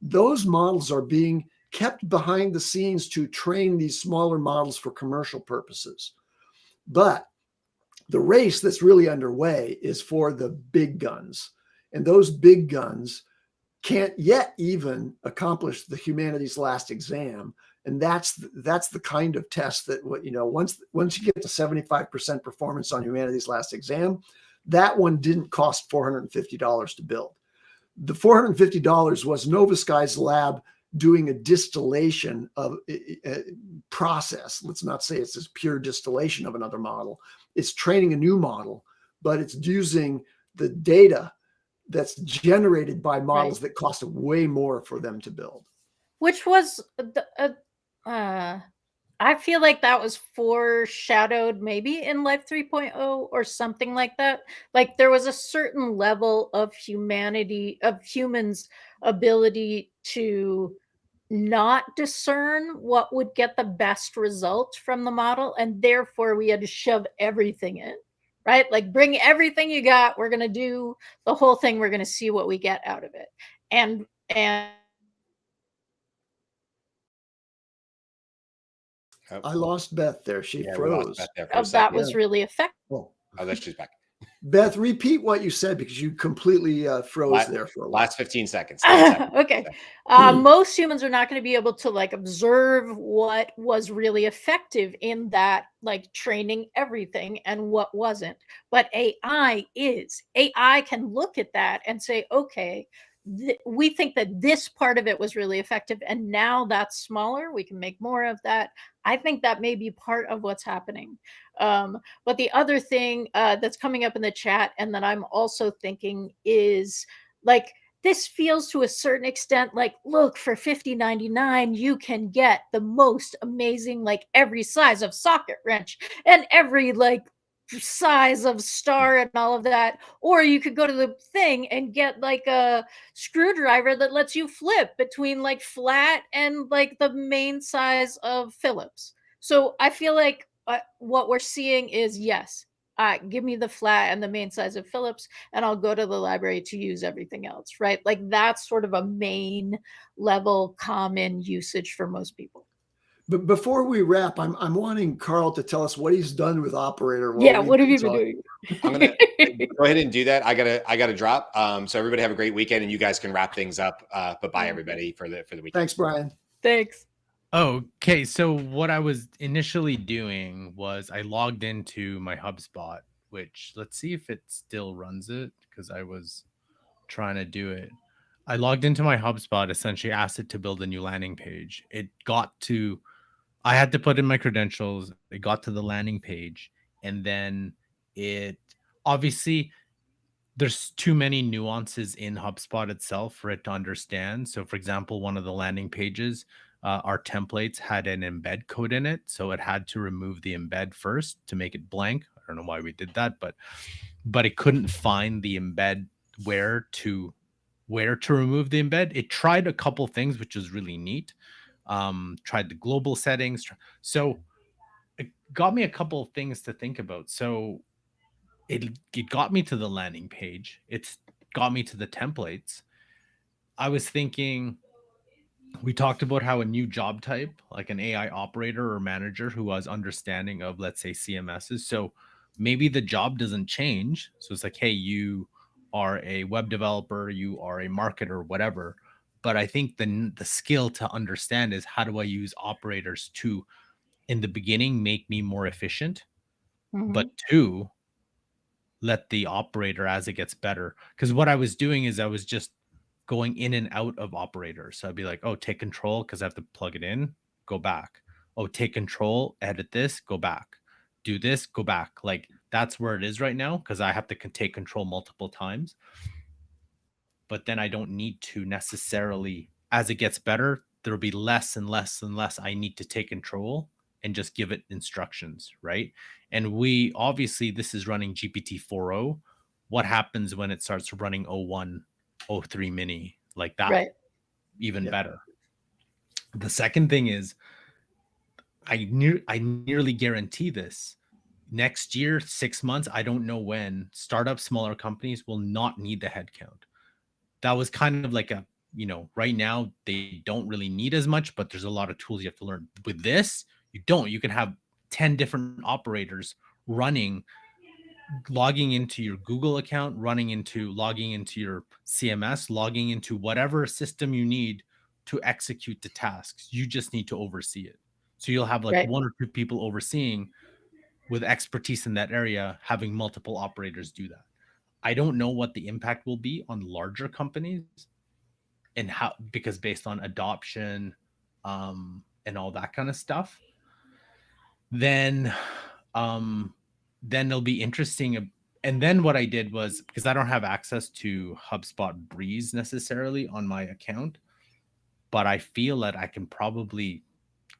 those models are being kept behind the scenes to train these smaller models for commercial purposes. But the race that's really underway is for the big guns. And those big guns can't yet even accomplish the humanities last exam. And that's the kind of test that, once you get to 75% performance on humanities last exam, that one didn't cost $450 to build. The $450 was Nova Sky's lab doing a distillation of a process. Let's not say it's this pure distillation of another model. It's training a new model, but it's using the data that's generated by models that cost way more for them to build. Which was, I feel like that was foreshadowed maybe in Life 3.0 or something like that. Like there was a certain level of humans' ability to not discern what would get the best result from the model, and therefore we had to shove everything in, right? Like bring everything you got, we're going to do the whole thing, we're going to see what we get out of it. And I lost Beth there. She froze. Beth there for a that was really effective. Oh, there she's back. Beth, repeat what you said because you completely froze there for a while. Last 15 seconds. Okay. Most humans are not going to be able to like observe what was really effective in that, like training everything and what wasn't. But AI is. AI can look at that and say, okay, we think that this part of it was really effective, and now that's smaller. We can make more of that. I think that may be part of what's happening. But the other thing that's coming up in the chat and that I'm also thinking is like, this feels to a certain extent like, look, for $50.99, you can get the most amazing, like every size of socket wrench and every like size of star and all of that. Or you could go to the thing and get like a screwdriver that lets you flip between like flat and like the main size of Phillips. So I feel like what we're seeing is, yes, give me the flat and the main size of Phillips, and I'll go to the library to use everything else, right? Like that's sort of a main level common usage for most people. But before we wrap, I'm wanting Karl to tell us what he's done with Operator. Yeah, what have you been doing? I'm gonna go ahead and do that. I gotta drop. So everybody have a great weekend, and you guys can wrap things up. But bye everybody for the weekend. Thanks, Brian. Thanks. Okay, so what I was initially doing was I logged into my HubSpot, which let's see if it still runs it because I was trying to do it. I logged into my HubSpot, essentially asked it to build a new landing page. I had to put in my credentials. It got to the landing page, and then obviously there's too many nuances in HubSpot itself for it to understand. So for example, one of the landing pages, our templates had an embed code in it. So it had to remove the embed first to make it blank. I don't know why we did that, but it couldn't find the embed where to remove the embed. It tried a couple things, which was really neat. Tried the global settings. So it got me a couple of things to think about. So it got me to the landing page. It's got me to the templates. I was thinking, we talked about how a new job type, like an AI operator or manager who has understanding of, let's say, CMSs. So maybe the job doesn't change. So it's like, hey, you are a web developer, you are a marketer, whatever. But I think the skill to understand is, how do I use operators to, in the beginning, make me more efficient, but two, let the operator as it gets better. Because what I was doing is I was just going in and out of operators. So I'd be like, oh, take control because I have to plug it in, go back. Oh, take control, edit this, go back. Do this, go back. Like that's where it is right now because I have to take control multiple times. But then I don't need to necessarily, as it gets better, there'll be less and less and less I need to take control and just give it instructions, right? And we obviously, this is running GPT 4.0. What happens when it starts running 01, 03 mini like that? Right. Even Yeah. better. The second thing is, I nearly guarantee this. Next year, 6 months, I don't know when, startup smaller companies will not need the headcount. That was kind of like a, you know, right now they don't really need as much, but there's a lot of tools you have to learn. With this, you don't. You can have 10 different operators running, logging into your Google account, logging into your CMS, logging into whatever system you need to execute the tasks. You just need to oversee it. So you'll have like Right. 1 or 2 people overseeing with expertise in that area, having multiple operators do that. I don't know what the impact will be on larger companies and how, because based on adoption and all that kind of stuff, then it'll be interesting. And then what I did was, because I don't have access to HubSpot Breeze necessarily on my account, but I feel that I can probably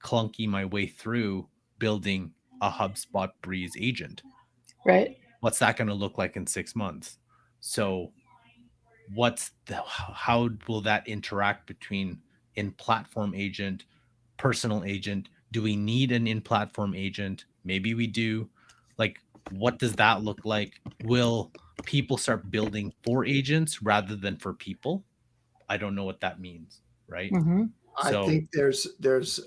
clunky my way through building a HubSpot Breeze agent. Right. What's that going to look like in 6 months? So how will that interact between in-platform agent, personal agent? Do we need an in-platform agent? Maybe we do. Like, what does that look like? Will people start building for agents rather than for people? I don't know what that means, right? Mm-hmm. I think there's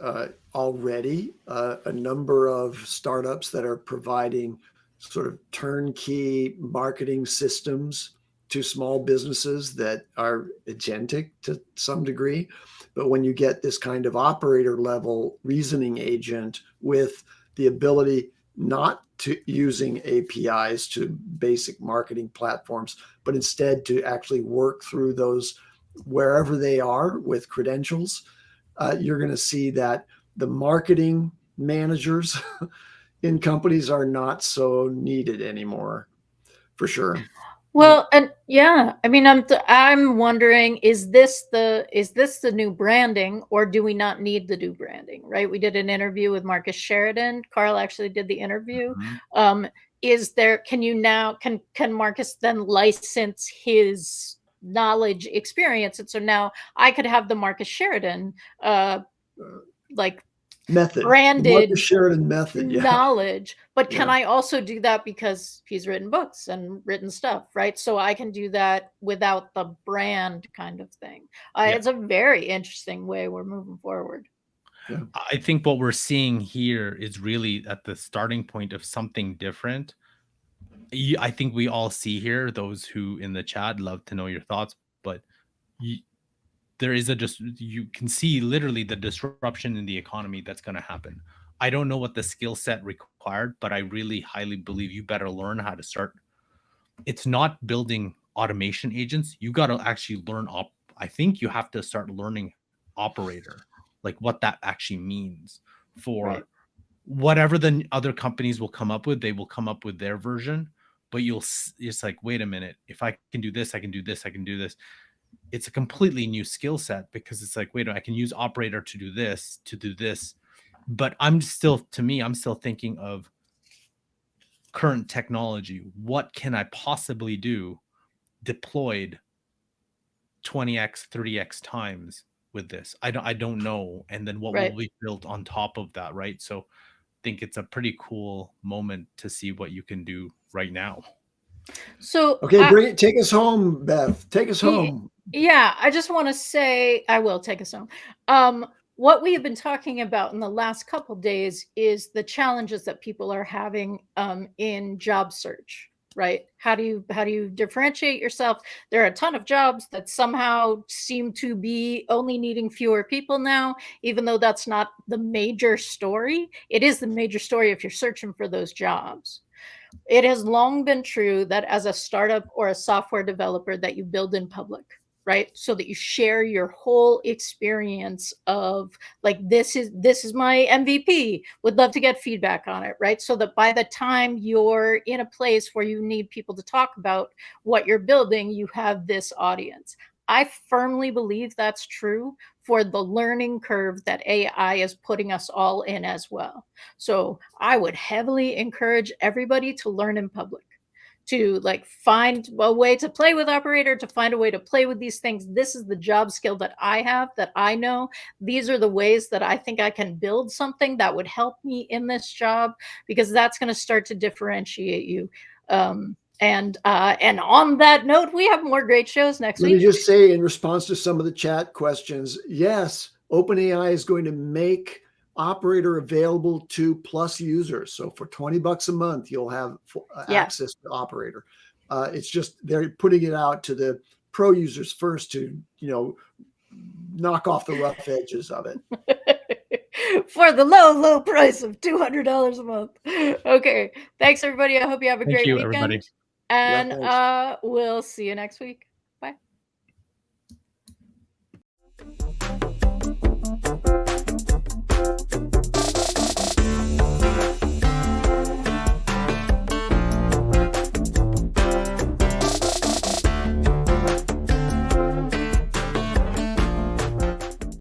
already a number of startups that are providing sort of turnkey marketing systems to small businesses that are agentic to some degree. But when you get this kind of operator level reasoning agent with the ability not to using APIs to basic marketing platforms, but instead to actually work through those wherever they are with credentials, you're going to see that the marketing managers in companies are not so needed anymore, for sure. Well, and yeah, I mean, I'm wondering, is this the new branding, or do we not need the new branding? Right? We did an interview with Marcus Sheridan. Carl actually did the interview. Mhm. Can Marcus then license his knowledge, experience, and so now I could have the Marcus Sheridan like Method, the branded Marcus Sheridan method, yeah. knowledge, but can Yeah. I also do that because he's written books and written stuff, right? So I can do that without the brand kind of thing. Yeah. It's a very interesting way we're moving forward. I think what we're seeing here is really at the starting point of something different. I think we all see here, those who in the chat, love to know your thoughts, but there is you can see literally the disruption in the economy that's going to happen. I don't know what the skill set required, but I really highly believe you better learn how to start. It's not building automation agents. You got to actually learn I think you have to start learning operator, like what that actually means for Right. whatever the other companies will come up with. They will come up with their version, but it's like, wait a minute, if I can do this, I can do this, I can do this. It's a completely new skill set, because it's like, wait, I can use operator to do this, but I'm still thinking of current technology. What can I possibly do deployed 20x, 30x times with this? I don't know. And then what will be built on top of that, right? So I think it's a pretty cool moment to see what you can do right now. So okay, take us home, Beth. Take us home. Yeah, I just want to say, I will take us home. What we have been talking about in the last couple days is the challenges that people are having in job search, right? How do you differentiate yourself? There are a ton of jobs that somehow seem to be only needing fewer people now, even though that's not the major story. It is the major story if you're searching for those jobs. It has long been true that as a startup or a software developer, that you build in public, right? So that you share your whole experience of, like, this is my MVP, would love to get feedback on it, right? So that by the time you're in a place where you need people to talk about what you're building, you have this audience. I firmly believe that's true for the learning curve that AI is putting us all in as well. So I would heavily encourage everybody to learn in public, to like find a way to play with operator, to find a way to play with these things. This is the job skill that I have, that I know. These are the ways that I think I can build something that would help me in this job, because that's going to start to differentiate you. And on that note, we have more great shows next week. Let me just say, in response to some of the chat questions, yes, OpenAI is going to make Operator available to Plus users. So for $20 a month, you'll have access to Operator. It's just they're putting it out to the pro users first to, knock off the rough edges of it. For the low price of $200 a month. Okay. Thanks, everybody. I hope you have a great weekend. Everybody. And we'll see you next week.